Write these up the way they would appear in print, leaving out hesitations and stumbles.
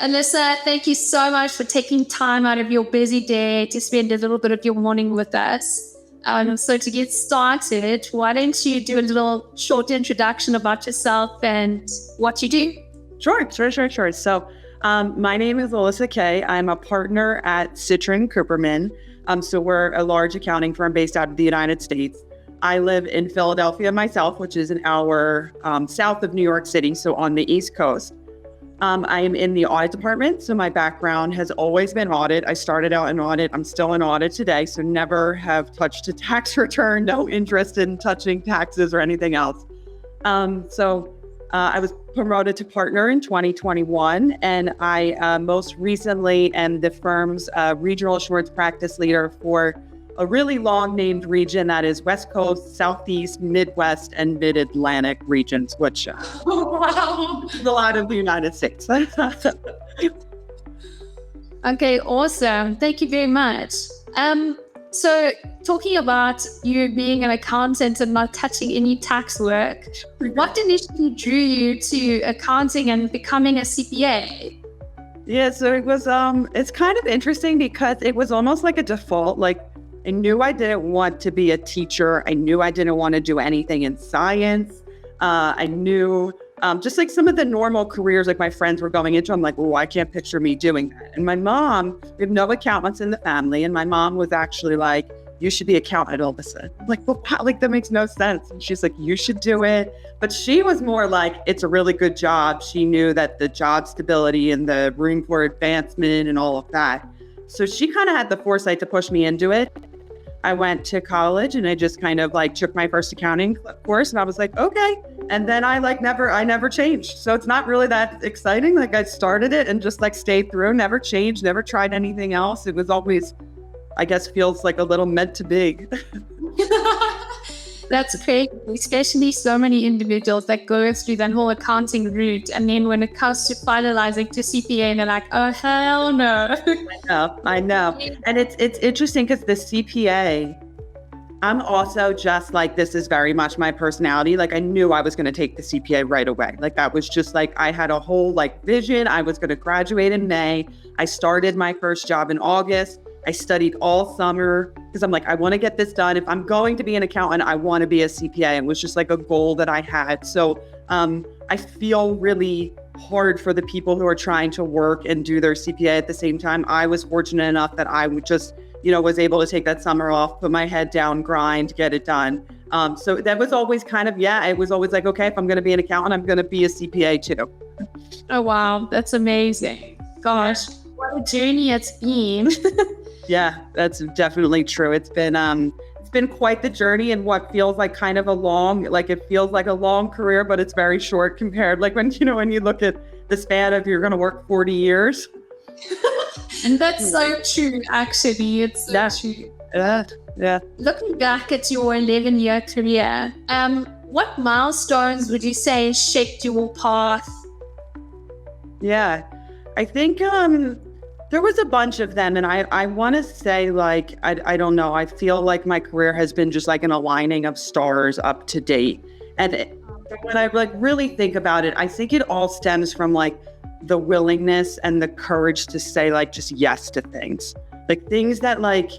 Alyssa, thank you so much for taking time out of your busy day to spend a little bit of your morning with us. So to get started, why don't you do a little short introduction about yourself and what you do? Sure. So my name is Alyssa Kaye. I'm a partner at Citron Cooperman. So we're a large accounting firm based out of the United States. I live in Philadelphia myself, which is an hour south of New York City, so on the East Coast. I am in the audit department, so my background has always been audit. I started out in audit. I'm still in audit today, so never have touched a tax return, no interest in touching taxes or anything else. I was promoted to partner in 2021, and I most recently am the firm's regional assurance practice leader for a really long named region that is West Coast, Southeast, Midwest, and Mid-Atlantic regions, which is a lot of the United States. Okay, awesome. Thank you very much. So talking about you being an accountant and not touching any tax work, what initially drew you to accounting and becoming a CPA? Yeah, so it was, it's kind of interesting because it was almost like a default. Like, I knew I didn't want to be a teacher. I knew I didn't want to do anything in science. I knew just like some of the normal careers like my friends were going into, I'm like, well, I can't picture me doing that. And my mom, we have no accountants in the family. And my mom was actually like, you should be accountant, Alyssa. I'm like, well, like that makes no sense. And she's like, you should do it. But she was more like, it's a really good job. She knew that the job stability and the room for advancement and all of that. So she kind of had the foresight to push me into it. I went to college and I just kind of like took my first accounting course and I was like, okay. And then I never changed. So it's not really that exciting. Like I started it and just like stayed through, never changed, never tried anything else. It was always, I guess, feels like a little meant to be. That's great, especially so many individuals that go through that whole accounting route. And then when it comes to finalizing to CPA, they're like, oh, hell no. I know. And it's interesting because the CPA, I'm also just like, this is very much my personality. Like I knew I was going to take the CPA right away. Like that was just like, I had a whole like vision. I was going to graduate in May. I started my first job in August. I studied all summer because I'm like, I want to get this done. If I'm going to be an accountant, I want to be a CPA. It was just like a goal that I had. So I feel really hard for the people who are trying to work and do their CPA at the same time. I was fortunate enough that I would just, was able to take that summer off, put my head down, grind, get it done. So that was always kind of, it was always like, okay, if I'm going to be an accountant, I'm going to be a CPA too. Oh, wow. That's amazing. Gosh, what a journey it's been. Yeah, that's definitely true. It's been quite the journey and what feels like kind of it feels like a long career, but it's very short compared. Like when you look at the span of you're going to work 40 years. And that's so true, actually. It's so true. Yeah. Looking back at your 11-year career, what milestones would you say shaped your path? Yeah, I think there was a bunch of them. And I want to say, like, I don't know. I feel like my career has been just like an aligning of stars up to date. And when I like really think about it, I think it all stems from like the willingness and the courage to say like just yes to things. Like things that like,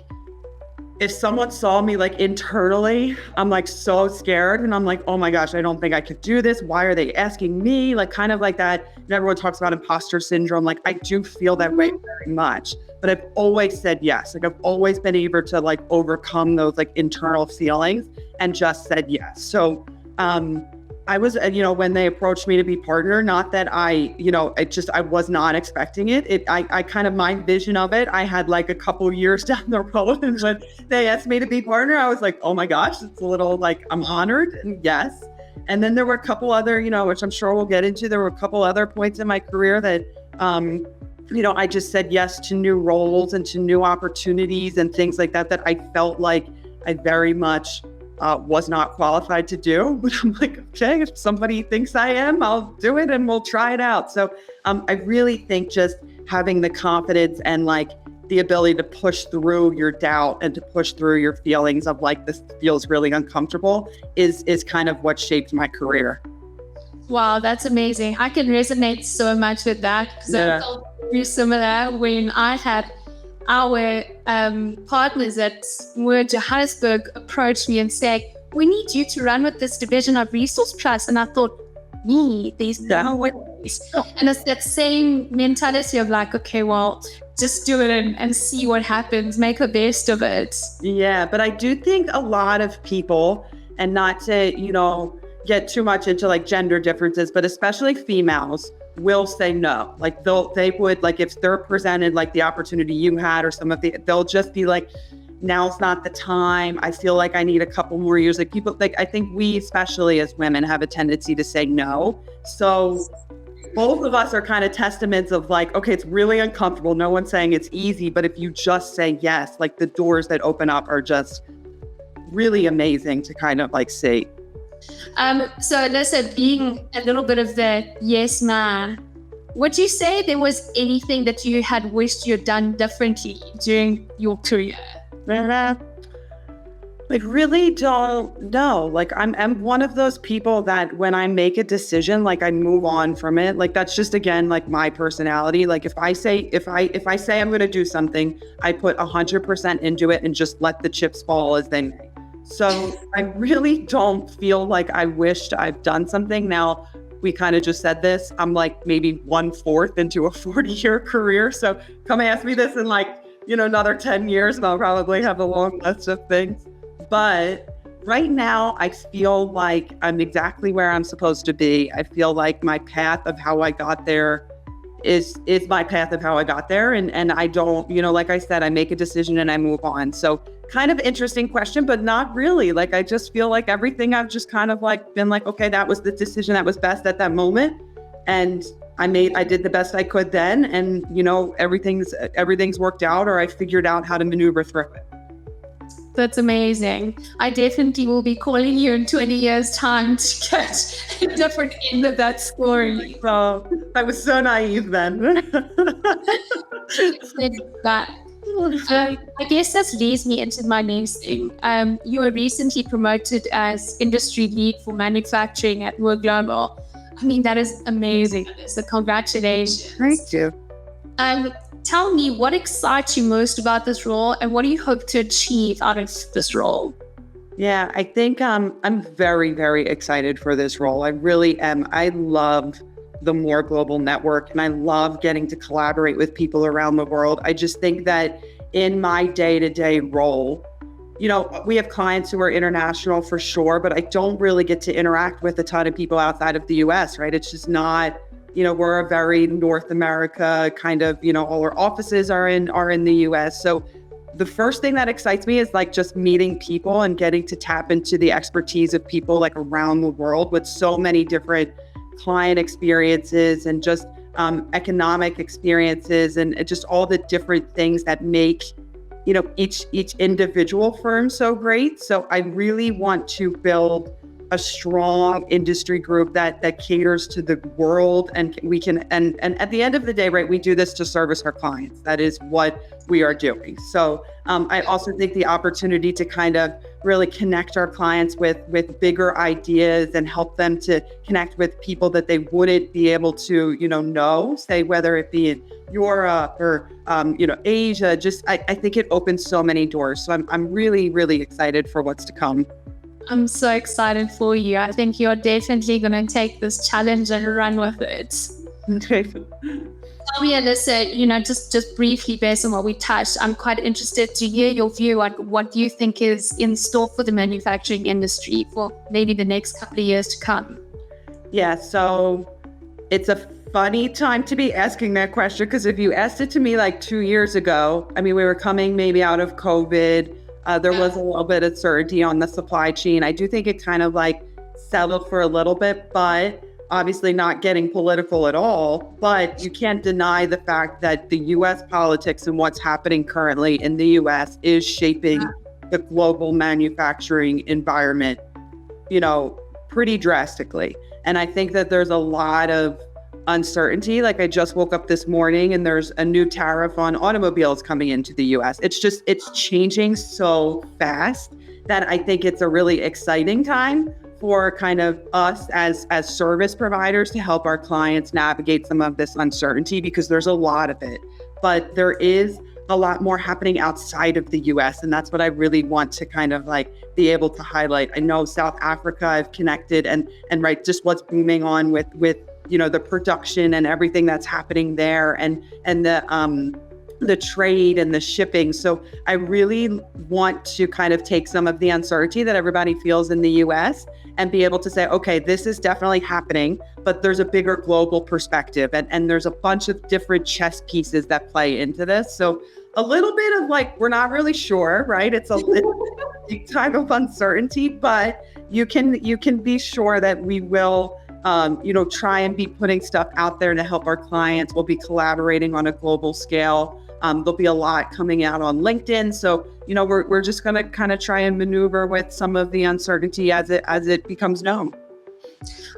if someone saw me like internally, I'm like so scared and I'm like, oh my gosh, I don't think I could do this. Why are they asking me? Like kind of like that. And everyone talks about imposter syndrome. Like I do feel that way very much, but I've always said yes. Like I've always been able to like overcome those like internal feelings and just said yes. So I was, when they approached me to be partner, not that I was not expecting it. I kind of, my vision of it, I had like a couple years down the road. And when they asked me to be partner, I was like, oh my gosh, it's a little like, I'm honored. And yes. And then there were a couple other, which I'm sure we'll get into, there were a couple other points in my career that, I just said yes to new roles and to new opportunities and things like that I felt like I very much was not qualified to do, but I'm like, okay, if somebody thinks I am, I'll do it and we'll try it out. So I really think just having the confidence and like the ability to push through your doubt and to push through your feelings of like, this feels really uncomfortable is kind of what shaped my career. Wow, that's amazing. I can resonate so much with that. So very similar when I had our partners at Word Johannesburg approach me and say, we need you to run with this division of Resource Plus. And I thought, there's no ways. And it's that same mentality of like, okay, well, just do it and see what happens, make the best of it. Yeah, but I do think a lot of people, and not to, get too much into like gender differences, but especially females will say no. Like they would, like if they're presented like the opportunity you had or they'll just be like, now's not the time. I feel like I need a couple more years. Like people, like I think we, especially as women, have a tendency to say no. So both of us are kind of testaments of like, okay, it's really uncomfortable. No one's saying it's easy, but if you just say yes, like the doors that open up are just really amazing to kind of like see. So Alyssa, being a little bit of the yes man, would you say there was anything that you had wished you'd done differently during your career? Like really don't know. Like I'm one of those people that when I make a decision, like I move on from it. Like that's just, again, like my personality. Like if I say I'm going to do something, I put 100% into it and just let the chips fall as they may. So I really don't feel like I wished I've done something. Now, we kind of just said this. I'm like maybe 1/4 into a 40-year career. So come ask me this in like, another 10 years and I'll probably have a long list of things. But right now, I feel like I'm exactly where I'm supposed to be. I feel like my path of how I got there is my path of how I got there. And I don't, like I said, I make a decision and I move on. So kind of interesting question, but not really. Like, I just feel like everything I've just kind of like been like, okay, that was the decision that was best at that moment. And I did the best I could then. And, everything's worked out, or I figured out how to maneuver through it. That's amazing. I definitely will be calling you in 20 years' time to get a different end of that story. So I was so naive then. I guess that leads me into my next thing. You were recently promoted as industry lead for manufacturing at Work Global. I mean, that is amazing. So congratulations. Thank you. Tell me, what excites you most about this role, and what do you hope to achieve out of this role? Yeah, I think I'm very, very excited for this role. I really am. I love the More Global Network, and I love getting to collaborate with people around the world. I just think that in my day-to-day role, we have clients who are international for sure, but I don't really get to interact with a ton of people outside of the US, right? It's just not, we're a very North America kind of, all our offices are in the US. So the first thing that excites me is like just meeting people and getting to tap into the expertise of people like around the world with so many different client experiences and just economic experiences and just all the different things that make, each individual firm so great. So I really want to build a strong industry group that caters to the world, and we can, and at the end of the day, right, we do this to service our clients. That is what we are doing. So I also think the opportunity to kind of really connect our clients with bigger ideas and help them to connect with people that they wouldn't be able to, know, say, whether it be in Europe or, Asia, just, I think it opens so many doors. So I'm really, really excited for what's to come. I'm so excited for you. I think you're definitely going to take this challenge and run with it. Okay. Tell me, Alyssa, just briefly based on what we touched, I'm quite interested to hear your view on what you think is in store for the manufacturing industry for maybe the next couple of years to come. Yeah, so it's a funny time to be asking that question, because if you asked it to me like 2 years ago, I mean, we were coming maybe out of COVID. There was a little bit of certainty on the supply chain. I do think it kind of like settled for a little bit, but obviously not getting political at all. But you can't deny the fact that the US politics and what's happening currently in the US is shaping the global manufacturing environment, pretty drastically. And I think that there's a lot of uncertainty. Like I just woke up this morning and there's a new tariff on automobiles coming into the US. It's changing so fast that I think it's a really exciting time for kind of us as service providers to help our clients navigate some of this uncertainty, because there's a lot of it, but there is a lot more happening outside of the US. And that's what I really want to kind of like be able to highlight. I know South Africa, I've connected and right, just what's booming on with, you know, the production and everything that's happening there, and the trade and the shipping. So I really want to kind of take some of the uncertainty that everybody feels in the US and be able to say, okay, this is definitely happening, but there's a bigger global perspective, and there's a bunch of different chess pieces that play into this. So a little bit of like, we're not really sure, right? It's a big time of uncertainty, but you can be sure that we will try and be putting stuff out there to help our clients. We'll be collaborating on a global scale. There'll be a lot coming out on LinkedIn. So, you know, we're just going to kind of try and maneuver with some of the uncertainty as it becomes known.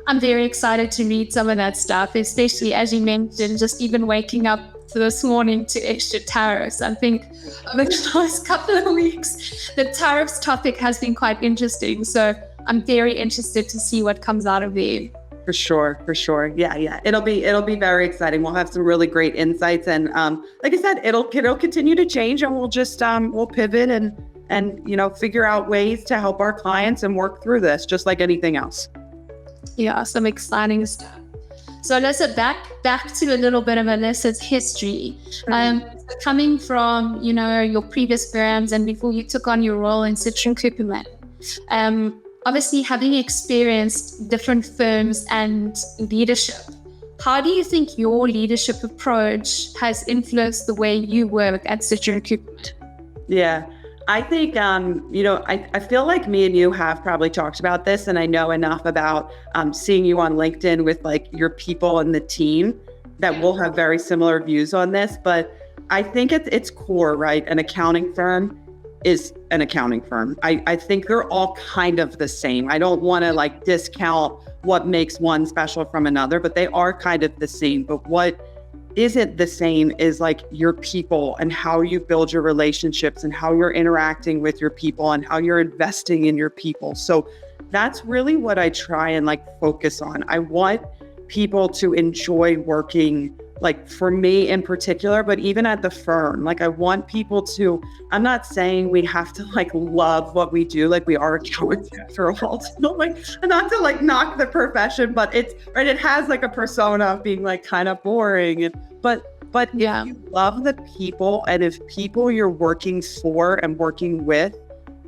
I'm very excited to read some of that stuff, especially as you mentioned, just even waking up this morning to extra tariffs. I think over the last couple of weeks, the tariffs topic has been quite interesting. So I'm very interested to see what comes out of there. For sure. Yeah. It'll be very exciting. We'll have some really great insights, and like I said, it'll continue to change, and we'll just we'll pivot and you know, figure out ways to help our clients and work through this, just like anything else. Yeah, some exciting stuff. So Alyssa, back to a little bit of Alyssa's history. Coming from, you know, your previous firms and before you took on your role in Citron Cooperman, obviously having experienced different firms and leadership, how do you think your leadership approach has influenced the way you work at Citron Cooperman? Yeah, I think, I feel like me and you have probably talked about this, and I know enough about seeing you on LinkedIn with like your people and the team that we'll have very similar views on this. But I think at its core, right, an accounting firm is an accounting firm. I think they're all kind of the same. I don't want to like discount what makes one special from another, but they are kind of the same. But what isn't the same is like your people and how you build your relationships and how you're interacting with your people and how you're investing in your people. So that's really what I try and like focus on. I want people to enjoy working, like for me in particular, but even at the firm, like I want people to, I'm not saying we have to like love what we do, like we are accountants after all, like not to like knock the profession, but it's right, it has like a persona of being like kind of boring, but yeah, if you love the people, and if people you're working for and working with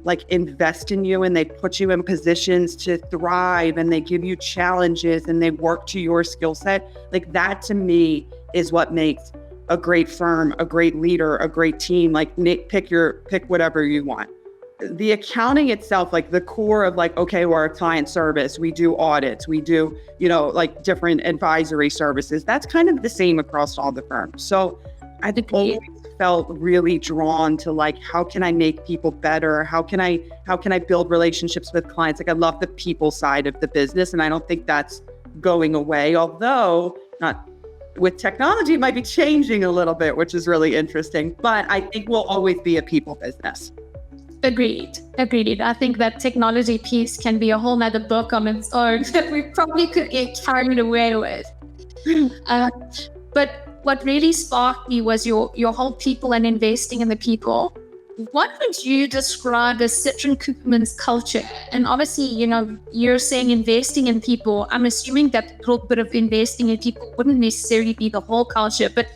like invest in you and they put you in positions to thrive and they give you challenges and they work to your skill set, like that to me is what makes a great firm, a great leader, a great team. Like pick whatever you want. The accounting itself, like the core of like, okay, we're a client service, we do audits, we do, you know, like different advisory services. That's kind of the same across all the firms. So I think always felt really drawn to like, how can I make people better? How can I build relationships with clients? Like I love the people side of the business, and I don't think that's going away, although not with technology, it might be changing a little bit, which is really interesting, but I think we'll always be a people business. Agreed. I think that technology piece can be a whole nother book on its own that we probably could get carried away with. But what really sparked me was your whole people and investing in the people. What would you describe as Citron Cooperman's culture? And obviously, you know, you're saying investing in people. I'm assuming that a little bit of investing in people wouldn't necessarily be the whole culture, but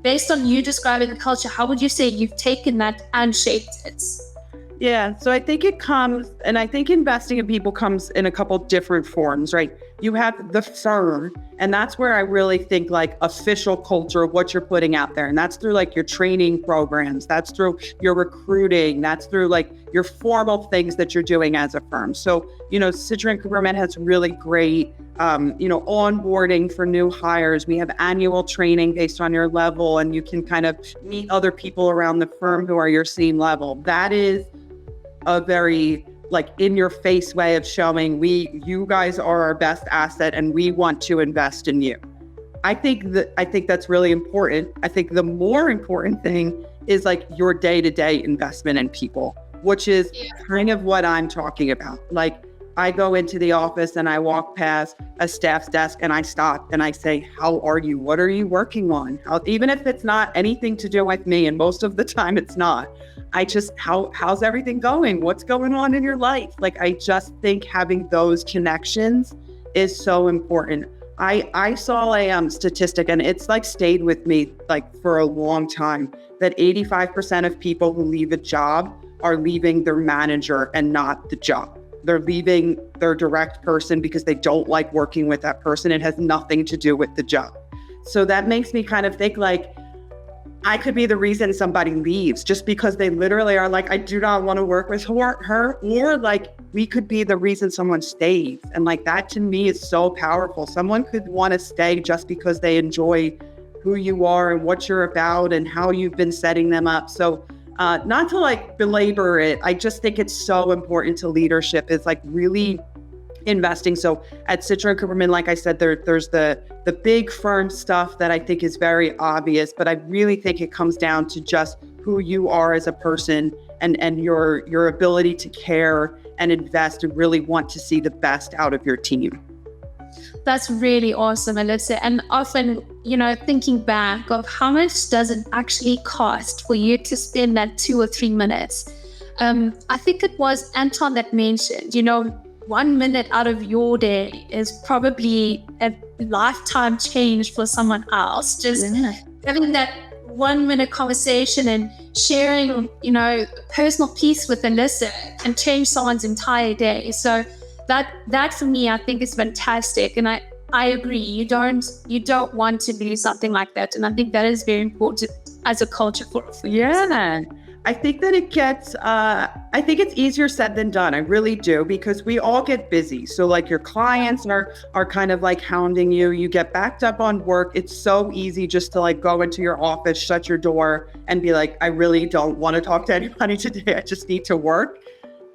based on you describing the culture, how would you say you've taken that and shaped it? Yeah, so I think it comes, and I think investing in people comes in a couple different forms, right? You have the firm, and that's where I really think like official culture of what you're putting out there. And that's through like your training programs, that's through your recruiting, that's through like your formal things that you're doing as a firm. So, you know, Citron Cooperman has really great, onboarding for new hires. We have annual training based on your level, and you can kind of meet other people around the firm who are your same level. That is a very like in your face way of showing you guys are our best asset and we want to invest in you. I think that's really important. I think the more important thing is like your day-to-day investment in people, which is kind of what I'm talking about. Like I go into the office and I walk past a staff's desk and I stop and I say, how are you? What are you working on? Even if it's not anything to do with me, and most of the time it's not, I just, how's everything going? What's going on in your life? Like, I just think having those connections is so important. I saw a statistic, and it's like stayed with me like for a long time, that 85% of people who leave a job are leaving their manager and not the job. They're leaving their direct person because they don't like working with that person. It has nothing to do with the job. So that makes me kind of think like, I could be the reason somebody leaves just because they literally are like, I do not want to work with her, or like we could be the reason someone stays. And like that to me is so powerful. Someone could want to stay just because they enjoy who you are and what you're about and how you've been setting them up. So not to like belabor it, I just think it's so important to leadership is like really investing. So at Citro and Cooperman, like I said, there's the big firm stuff that I think is very obvious, but I really think it comes down to just who you are as a person and your ability to care and invest and really want to see the best out of your team. That's really awesome, Alyssa. And often, thinking back of how much does it actually cost for you to spend that 2 or 3 minutes? I think it was Anton that mentioned, 1 minute out of your day is probably a lifetime change for someone else. Just having that 1 minute conversation and sharing, personal piece with Alyssa can change someone's entire day. So that for me, I think is fantastic. And I agree. You don't want to do something like that. And I think that is very important as a culture for Yeah. I think that it gets, I think it's easier said than done. I really do, because we all get busy. So like your clients are kind of like hounding you. You get backed up on work. It's so easy just to like go into your office, shut your door and be like, I really don't want to talk to anybody today. I just need to work.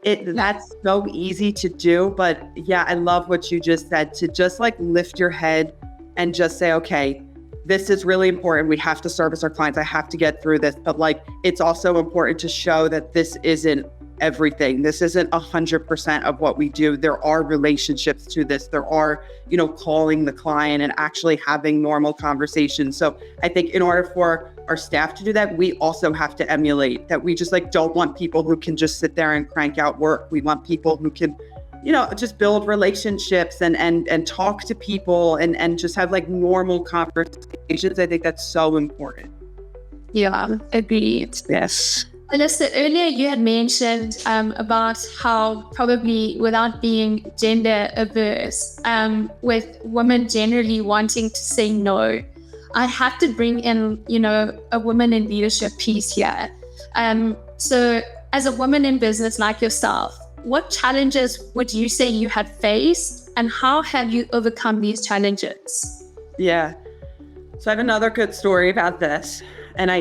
That's so easy to do. But yeah, I love what you just said, to just like lift your head and just say, okay, this is really important. We have to service our clients. I have to get through this. But like, it's also important to show that this isn't everything. This isn't 100% of what we do. There are relationships to this. There are, calling the client and actually having normal conversations. So I think in order for our staff to do that, we also have to emulate that. We just like don't want people who can just sit there and crank out work. We want people who can just build relationships and talk to people and just have like normal conversations. I think that's so important. Yeah, agreed. Yes. Alyssa, earlier you had mentioned about how probably without being gender averse, with women generally wanting to say no, I have to bring in, a woman in leadership piece here. So as a woman in business like yourself, what challenges would you say you had faced and how have you overcome these challenges? Yeah. So I have another good story about this. And I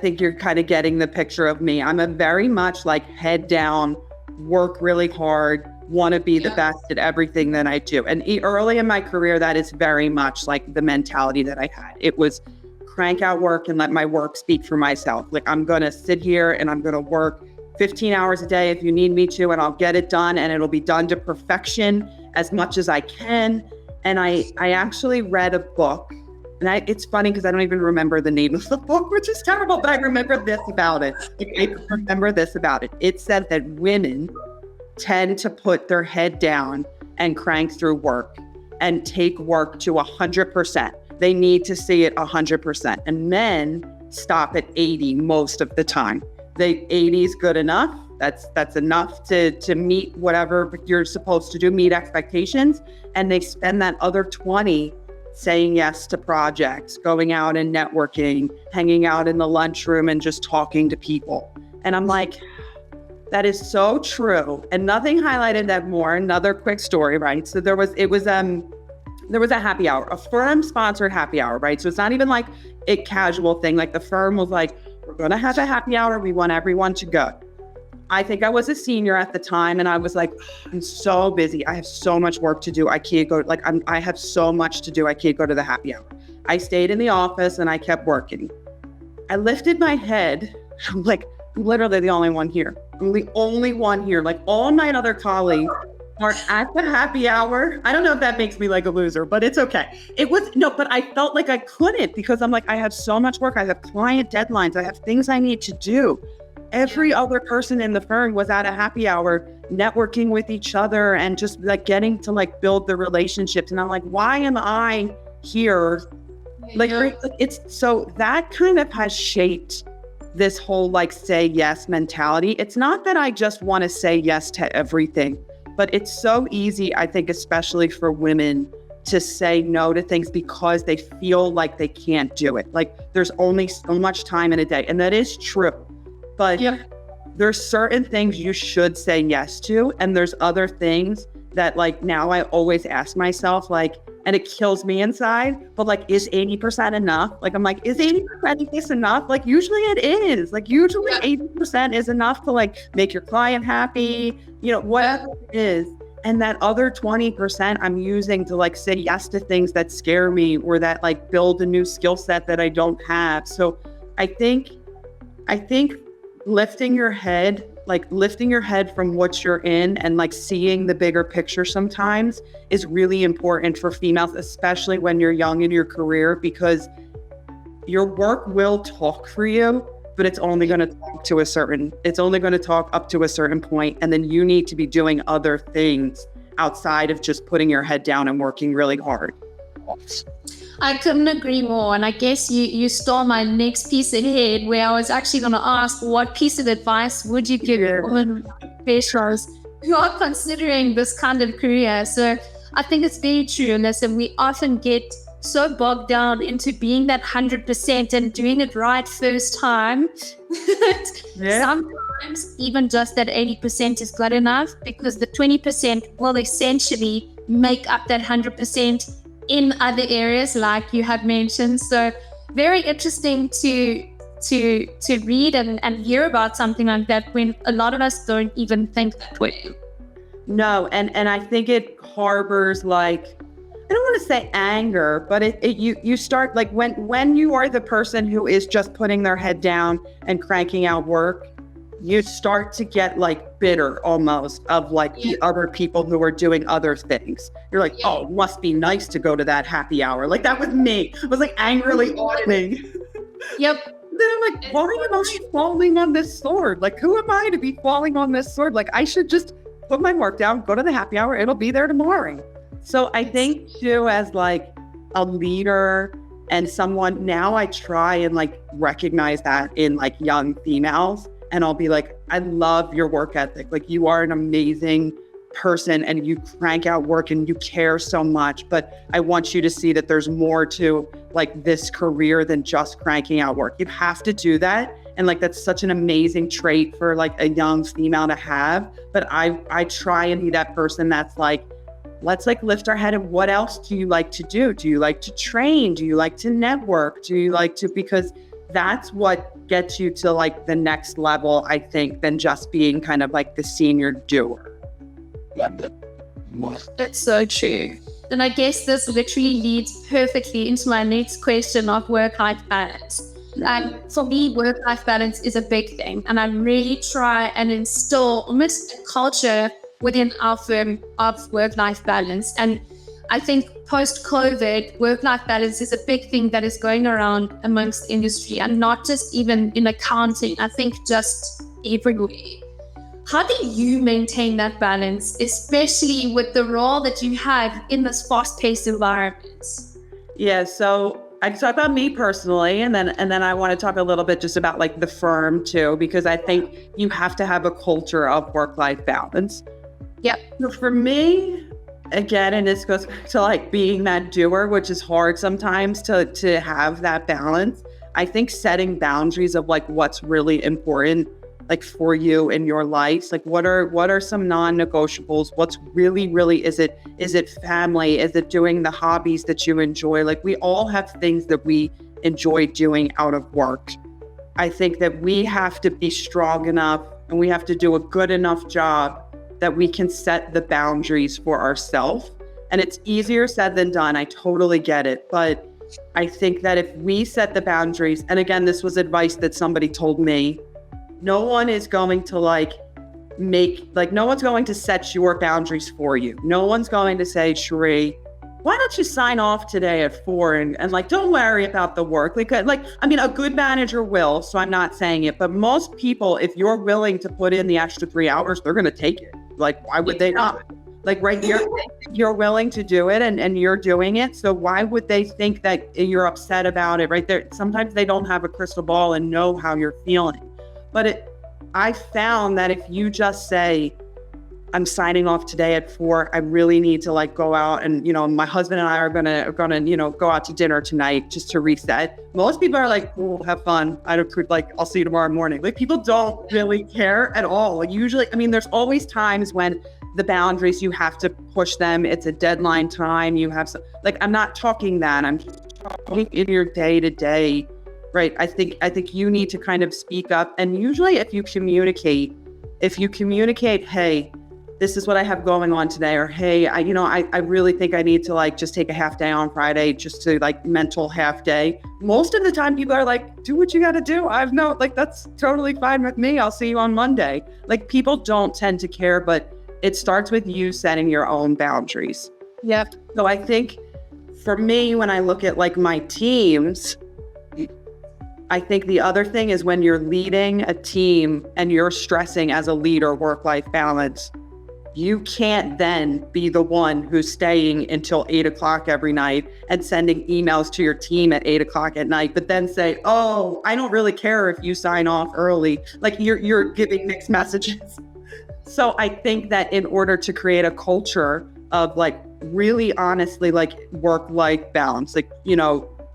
think you're kind of getting the picture of me. I'm a very much like head down, work really hard, want to be the best at everything that I do. And early in my career, that is very much like the mentality that I had. It was crank out work and let my work speak for myself. Like, I'm going to sit here and I'm going to work 15 hours a day if you need me to, and I'll get it done and it'll be done to perfection as much as I can. And I actually read a book, and it's funny because I don't even remember the name of the book, which is terrible, but I remember this about it. It said that women tend to put their head down and crank through work and take work to 100%. They need to see it 100%. And men stop at 80 most of the time. 80 is good enough. That's enough to meet whatever you're supposed to do, meet expectations. And they spend that other 20 saying yes to projects, going out and networking, hanging out in the lunchroom and just talking to people. And I'm like, that is so true. And nothing highlighted that more. Another quick story, right? So there was a happy hour, a firm sponsored happy hour, right? So it's not even like a casual thing. Like the firm was like, we're going to have a happy hour. We want everyone to go. I think I was a senior at the time. And I was like, I'm so busy. I have so much work to do. I can't go. I have so much to do. I can't go to the happy hour. I stayed in the office and I kept working. I lifted my head. I'm like, literally the only one here. I'm the only one here. Like all my other colleagues are at the happy hour. I don't know if that makes me like a loser, but it's okay. But I felt like I couldn't because I'm like, I have so much work. I have client deadlines. I have things I need to do. Every other person in the firm was at a happy hour, networking with each other and just like getting to like build the relationships. And I'm like, why am I here? Like it's so that kind of has shaped this whole like say yes mentality. It's not that I just want to say yes to everything, but it's so easy, I think, especially for women to say no to things because they feel like they can't do it. Like there's only so much time in a day. And that is true. But there's certain things you should say yes to. And there's other things that like now I always ask myself, like, and it kills me inside, but like, is 80% enough? Like, I'm like, is 80% of this enough? Like, usually it is. Like, usually 80% is enough to like make your client happy, you know, whatever it is. And that other 20% I'm using to like say yes to things that scare me or that like build a new skill set that I don't have. So I think lifting your head from what you're in and like seeing the bigger picture sometimes is really important for females, especially when you're young in your career, because your work will talk for you, but it's only going to talk up to a certain point. And then you need to be doing other things outside of just putting your head down and working really hard. I couldn't agree more. And I guess you stole my next piece ahead, where I was actually going to ask, what piece of advice would you give women professionals who are considering this kind of career? So I think it's very true, Alyssa. We often get so bogged down into being that 100% and doing it right first time. Sometimes even just that 80% is good enough, because the 20% will essentially make up that 100% in other areas like you had mentioned. So very interesting to read and hear about something like that when a lot of us don't even think that way. No, and I think it harbors like, I don't want to say anger, but you start like when you are the person who is just putting their head down and cranking out work, you start to get like bitter almost of like the other people who are doing other things. You're like, oh, it must be nice to go to that happy hour. Like that was me. I was like angrily auditing. Yep. Then I'm like, why am I falling on this sword? Like, who am I to be falling on this sword? Like, I should just put my work down, go to the happy hour. It'll be there tomorrow. So I think too, as like a leader and someone, now I try and like recognize that in like young females. And I'll be like, I love your work ethic. Like you are an amazing person and you crank out work and you care so much. But I want you to see that there's more to like this career than just cranking out work. You have to do that. And like, that's such an amazing trait for like a young female to have. But I try and be that person that's like, let's like lift our head. And what else do you like to do? Do you like to train? Do you like to network? Do you like to, because that's what gets you to like the next level, I think, than just being kind of like the senior doer. That's so true. And I guess this literally leads perfectly into my next question of work-life balance. And for me, work-life balance is a big thing. And I really try and instill almost a culture within our firm of work-life balance. And I think post-COVID, work-life balance is a big thing that is going around amongst industry, and not just even in accounting, I think just everywhere. How do you maintain that balance, especially with the role that you have in this fast-paced environment? Yeah, so I can talk about me personally, and then I want to talk a little bit just about like the firm too, because I think you have to have a culture of work-life balance. Yep. So for me, again, and this goes back to like being that doer, which is hard sometimes to have that balance. I think setting boundaries of like what's really important, like for you in your life, like what are some non-negotiables? What's really, is it family? Is it doing the hobbies that you enjoy? Like we all have things that we enjoy doing out of work. I think that we have to be strong enough and we have to do a good enough job that we can set the boundaries for ourselves. And it's easier said than done. I totally get it. But I think that if we set the boundaries, and again, this was advice that somebody told me, no one is going to no one's going to set your boundaries for you. No one's going to say, Sheree, why don't you sign off today at 4 and like, don't worry about the work. I mean, a good manager will, so I'm not saying it, but most people, if you're willing to put in the extra 3 hours, they're going to take it. Like, why would they not? Like, right here, you're willing to do it and you're doing it. So why would they think that you're upset about it right there? Sometimes they don't have a crystal ball and know how you're feeling. But I found that if you just say, I'm signing off today at 4, I really need to like go out and, my husband and I are gonna, go out to dinner tonight just to reset. Most people are like, oh, have fun. I'll see you tomorrow morning. Like, people don't really care at all. Like, usually, I mean, there's always times when the boundaries, you have to push them. It's a deadline time. You have some, like, I'm not talking that. I'm just talking in your day to day, right? I think you need to kind of speak up. And usually if you communicate, hey, this is what I have going on today, or hey, I really think I need to like just take a half day on Friday, just to like mental half day. Most of the time people are like, do what you got to do. That's totally fine with me. I'll see you on Monday. Like, people don't tend to care, but it starts with you setting your own boundaries. Yep. So I think for me, when I look at like my teams, I think the other thing is when you're leading a team and you're stressing as a leader work-life balance, you can't then be the one who's staying until 8 o'clock every night and sending emails to your team at 8 o'clock at night, but then say, oh, I don't really care if you sign off early. Like, you're giving mixed messages. So I think that in order to create a culture of like really honestly like work-life balance, like,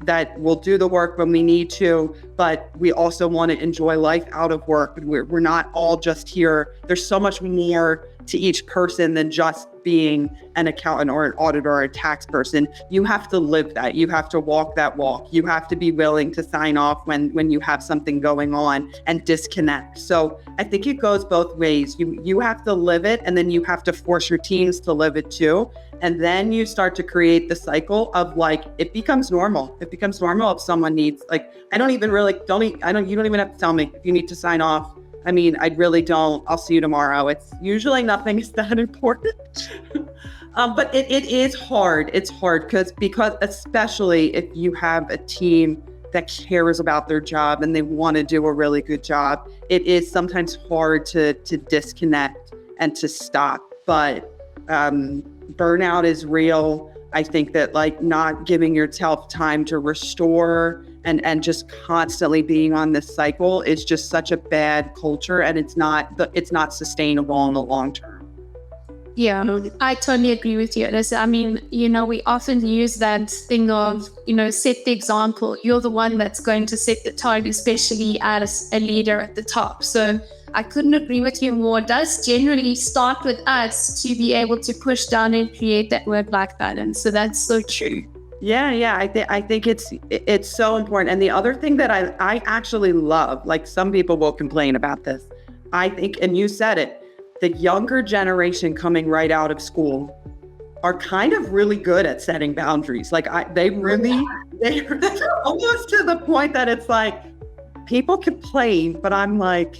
that we'll do the work when we need to, but we also want to enjoy life out of work. We're not all just here. There's so much more to each person than just being an accountant or an auditor or a tax person. You have to live that. You have to walk that walk. You have to be willing to sign off when you have something going on and disconnect. So I think it goes both ways. You have to live it, and then you have to force your teams to live it too. And then you start to create the cycle of like, it becomes normal. It becomes normal if someone needs, like, you don't even have to tell me if you need to sign off. I mean, I really don't. I'll see you tomorrow. It's usually nothing is that important. But it is hard. It's hard because especially if you have a team that cares about their job and they want to do a really good job, it is sometimes hard to disconnect and to stop. But burnout is real. I think that like not giving yourself time to restore and just constantly being on this cycle is just such a bad culture, and it's not sustainable in the long term. Yeah, I totally agree with you, Alyssa. I mean, we often use that thing of, set the example. You're the one that's going to set the tone, especially as a leader at the top. So I couldn't agree with you more. It does generally start with us to be able to push down and create that work-life balance. So that's so true. Yeah. I think it's so important. And the other thing that I actually love, like some people will complain about this, I think, and you said it, the younger generation coming right out of school are kind of really good at setting boundaries. Like they're almost to the point that it's like people complain, but I'm like,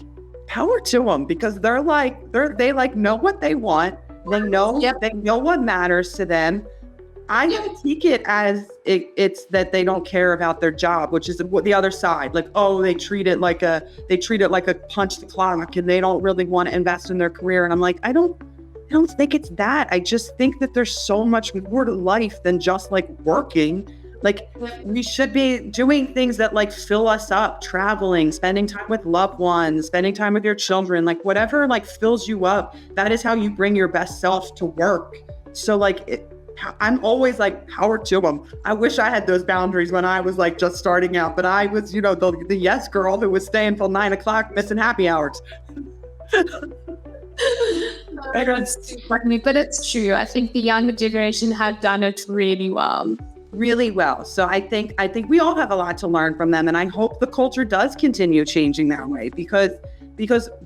power to them, because they know what they want. They know, They know what matters to them. I don't take it as it's that they don't care about their job, which is the other side. Like, oh, they treat it like a punch the clock, and they don't really want to invest in their career. And I'm like, I don't think it's that. I just think that there's so much more to life than just like working. Like, we should be doing things that like fill us up, traveling, spending time with loved ones, spending time with your children, like whatever like fills you up. That is how you bring your best self to work. So like, I'm always like, power to them. I wish I had those boundaries when I was like just starting out, but I was, the yes girl who was staying till 9 o'clock, missing happy hours. That's too funny, but it's true. I think the younger generation have done it really well. Really well. So I think we all have a lot to learn from them, and I hope the culture does continue changing that way, because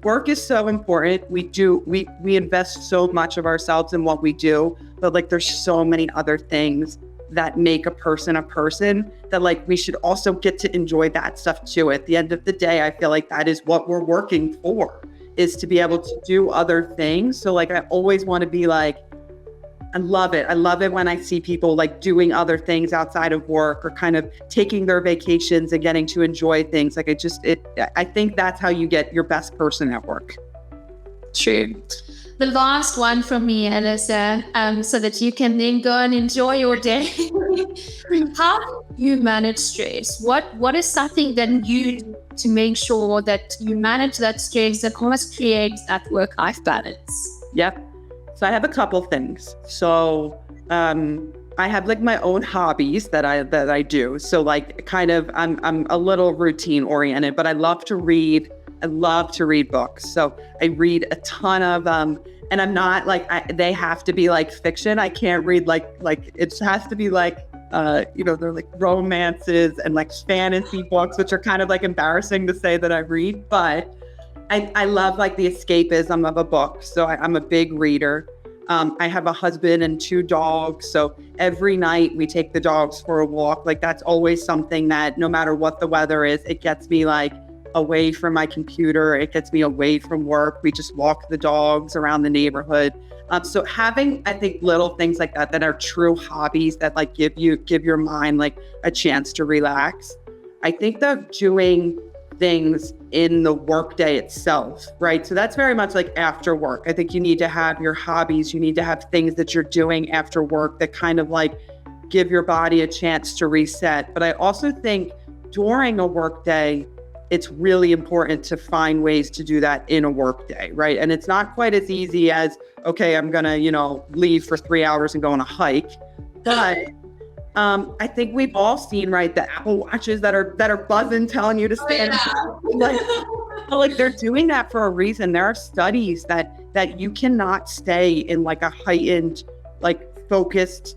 work is so important. We invest so much of ourselves in what we do, but like there's so many other things that make a person, that like we should also get to enjoy that stuff too. At the end of the day, I feel like that is what we're working for, is to be able to do other things. So like I always want to be like, I love it. I love it when I see people like doing other things outside of work, or kind of taking their vacations and getting to enjoy things. Like I think that's how you get your best person at work. True. The last one from me, Alyssa, so that you can then go and enjoy your day. How do you manage stress? What is something that you do to make sure that you manage that stress that almost creates that work-life balance? Yep. So I have a couple things. So I have like my own hobbies that I do. So like kind of I'm a little routine oriented, but I love to read. I love to read books. So I read a ton of and I'm not like they have to be like fiction. I can't read like it has to be like they're like romances and like fantasy books, which are kind of like embarrassing to say that I read, but I love like the escapism of a book. So I'm a big reader. I have a husband and 2 dogs. So every night we take the dogs for a walk. Like that's always something that no matter what the weather is, it gets me like away from my computer. It gets me away from work. We just walk the dogs around the neighborhood. So having, I think, little things like that are true hobbies that like give your mind like a chance to relax. I think that doing things in the workday itself, right? So that's very much like after work. I think you need to have your hobbies. You need to have things that you're doing after work that kind of like give your body a chance to reset. But I also think during a workday, it's really important to find ways to do that in a workday, right? And it's not quite as easy as, okay, I'm gonna, leave for 3 hours and go on a hike. But I think we've all seen, right, the Apple Watches that are buzzing, telling you to stand up. Like they're doing that for a reason. There are studies that you cannot stay in like a heightened, like focused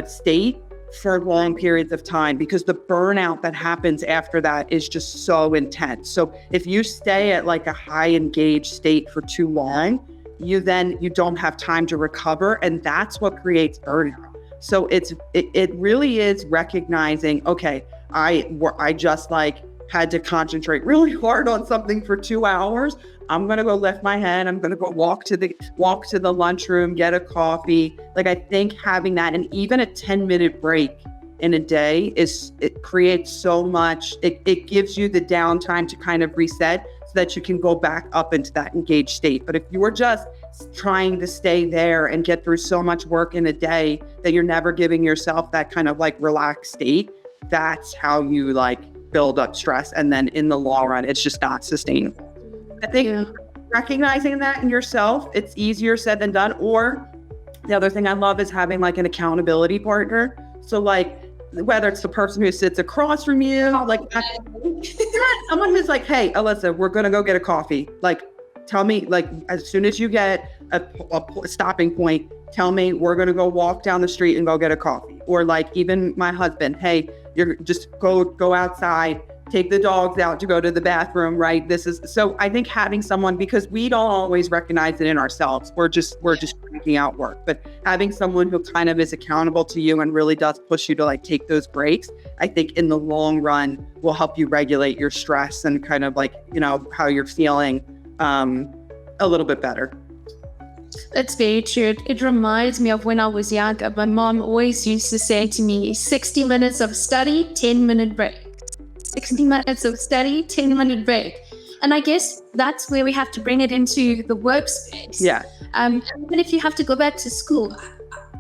state for long periods of time, because the burnout that happens after that is just so intense. So if you stay at like a high engaged state for too long, you don't have time to recover, and that's what creates burnout. So it really is recognizing, okay, I just like had to concentrate really hard on something for 2 hours. I'm going to go lift my head. I'm going to go walk to the lunchroom, get a coffee. Like I think having that, and even a 10-minute break in a day it creates so much. It gives you the downtime to kind of reset so that you can go back up into that engaged state. But if you're just trying to stay there and get through so much work in a day that you're never giving yourself that kind of like relaxed state, that's how you like build up stress. And then in the long run, it's just not sustainable. I think recognizing that in yourself, it's easier said than done. Or the other thing I love is having like an accountability partner. So like, whether it's the person who sits across from you, like someone who's like, hey, Alyssa, we're going to go get a coffee. Like, tell me, like, as soon as you get a stopping point, tell me, we're going to go walk down the street and go get a coffee. Or like even my husband, hey, you're just go outside, take the dogs out to go to the bathroom, right? So I think having someone, because we don't always recognize it in ourselves. We're just cranking out work, but having someone who kind of is accountable to you and really does push you to like take those breaks, I think in the long run will help you regulate your stress and kind of like, how you're feeling a little bit better. That's very true. It reminds me of when I was younger. My mom always used to say to me, 60 minutes of study, 10-minute break. 60 minutes of study, 10-minute break. And I guess that's where we have to bring it into the workspace. Yeah. Even if you have to go back to school,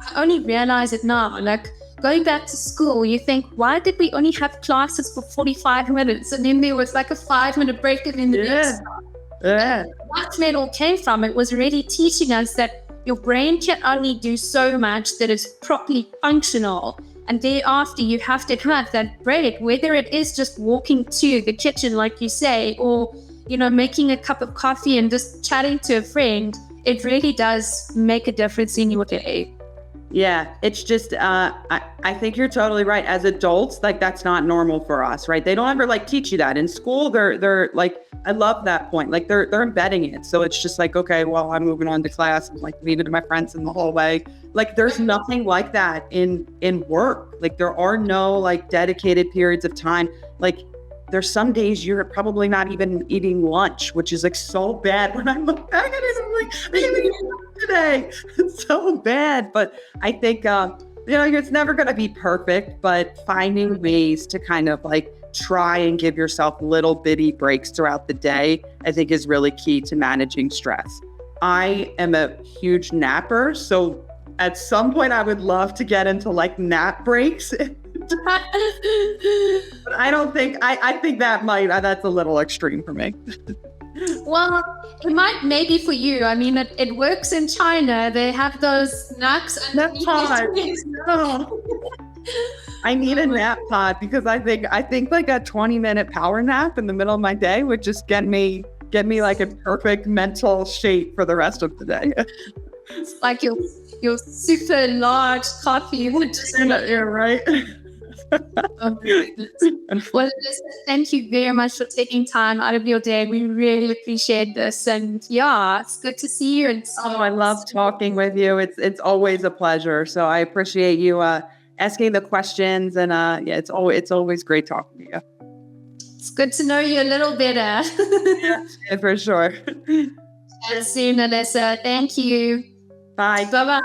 I only realize it now. Like going back to school, you think, why did we only have classes for 45 minutes? And then there was like a 5-minute break and then the next class. Yeah. That's where it all came from. It was really teaching us that your brain can only do so much that is properly functional. And thereafter, you have to have that break, whether it is just walking to the kitchen, like you say, or, making a cup of coffee and just chatting to a friend. It really does make a difference in your day. Yeah, it's just I think you're totally right. As adults, like that's not normal for us, right? They don't ever like teach you that. In school, they're like, I love that point. Like they're embedding it. So it's just like, okay, well, I'm moving on to class and like meeting my friends in the hallway. Like there's nothing like that in work. Like there are no like dedicated periods of time. Like there's some days you're probably not even eating lunch, which is like so bad. When I look back at it, I'm like, I didn't eat lunch today. It's so bad. But I think, it's never going to be perfect, but finding ways to kind of like try and give yourself little bitty breaks throughout the day, I think is really key to managing stress. I am a huge napper. So at some point I would love to get into like nap breaks. But I don't think, I think that's a little extreme for me. Well, it might maybe for you. I mean, it works in China. They have those nuts. Nap pod. No. I need a nap pod because I think like a 20-minute power nap in the middle of my day would just get me like a perfect mental shape for the rest of the day. It's like your super large coffee would just You're right. Well, thank you very much for taking time out of your day. We really appreciate this. And yeah, it's good to see you. I love talking with you. It's always a pleasure. So I appreciate you asking the questions. And it's always great talking to you. It's good to know you a little better. Yeah, for sure. Chat soon, Alyssa. Thank you. Bye. Bye-bye.